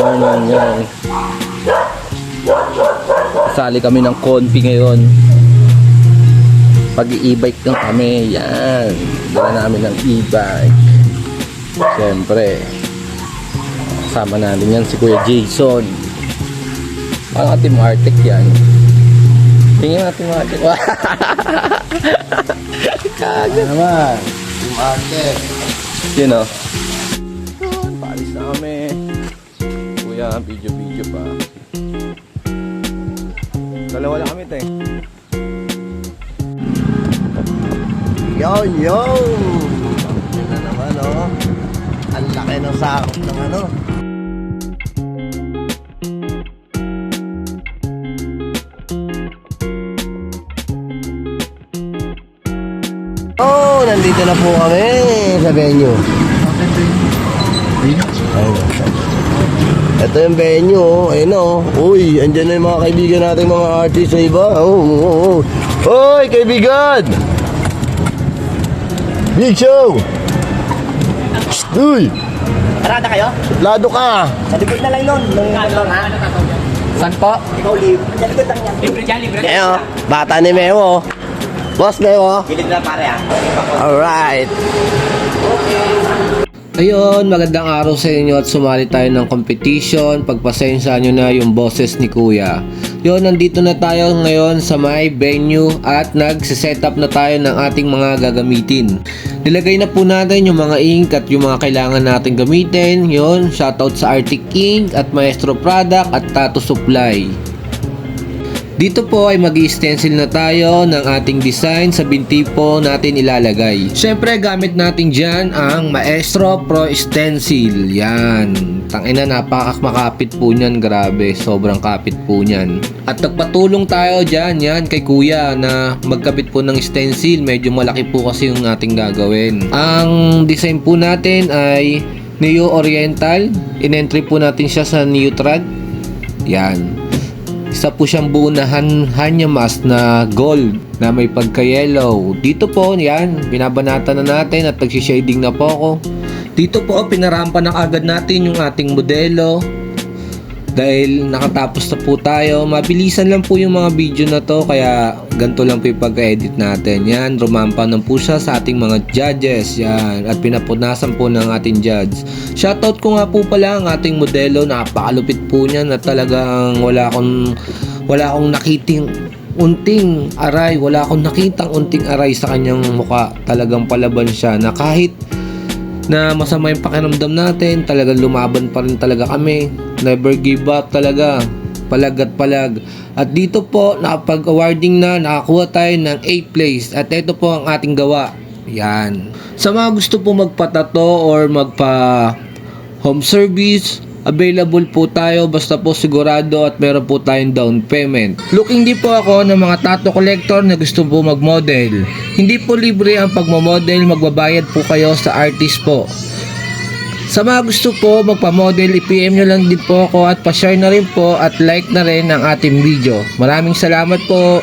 naman yan. Sali kami ng konfi ngayon. Pag-i-e-bike lang kami. Yan. Dala namin ng e-bike. Siyempre. Kasama namin yan si Kuya Jason. Ang ating Arctic yan. Tingin natin Arctic. Kagad naman. Team Arctic. Yun o. Paalis na kami. Kuya, video pa. Dalawa lang kami, te. Yo! Yan na naman, oh. Ang laki ng sakop ng ano. Oh, nandito na po kami sa venue. Ito yung venue, oh. Ayun, oh. Uy, andyan na yung mga kaibigan natin, mga artist sa iba. Oh. Uy, kaibigan! Big show! Uy! Parada kayo? Lado ka! Sa likod na lang nun. Nung ano ha? Saan po? Ikaw libre. Sa likod lang yan. Libre dyan, libre. Ayo, bata ni Memo. Boss Memo. Gilid na pare ha. Alright. Ayun, magandang araw sa inyo at sumali tayo ng competition. Pagpasensya nyo na yung boses ni Kuya. Yun, nandito na tayo ngayon sa may venue at nagsiset-up na tayo ng ating mga gagamitin. Nilagay na po natin yung mga ink at yung mga kailangan natin gamitin. Yun, shoutout sa Arctic Ink at Maestro Product at Tattoo Supply. Dito po ay mag-i-stencil na tayo ng ating design sa binti po natin ilalagay. Siyempre gamit natin dyan ang Maestro Pro Stencil. Yan. Tangina, napakamakapit po niyan. Grabe, sobrang kapit po niyan. At nagpatulong tayo dyan yan kay Kuya na magkabit po ng stencil. Medyo malaki po kasi yung ating gagawin. Ang design po natin ay Neo Oriental. In-entry po natin siya sa Neotrad. Yan. Isa po siyang buo na Hanyamas na gold na may pagka-yellow. Dito po, yan, binabanatan na natin at nagsi-shading na po ako. Dito po, pinarampa na agad natin yung ating modelo. Dahil nakatapos na po tayo, mabilisan lang po yung mga video na to, kaya ganito lang po yung pag-edit natin. Yan, rumampa na po siya sa ating mga judges. Yan, at pinapunasan po ng ating judge. Shoutout ko nga po pala ang ating modelo, napakalupit po niyan at talagang wala akong nakiting unting aray, wala akong nakitang unting aray sa kanyang mukha. Talagang palaban siya na kahit na masama yung pakiramdam natin, talagang lumaban pa rin talaga kami. Never give up talaga. Palag at palag. At dito po, nakapag-awarding na, nakakuha tayo ng 8th place. At ito po ang ating gawa. Yan. Sa mga gusto po magpatato or magpa home service, available po tayo basta po sigurado at meron po tayong down payment. Looking din po ako ng mga tattoo collector na gusto po mag-model. Hindi po libre ang pagmamodel, magbabayad po kayo sa artist po. Sa mga gusto po magpa-model, i-PM nyo lang din po ako at pa-share na rin po at like na rin ang ating video. Maraming salamat po.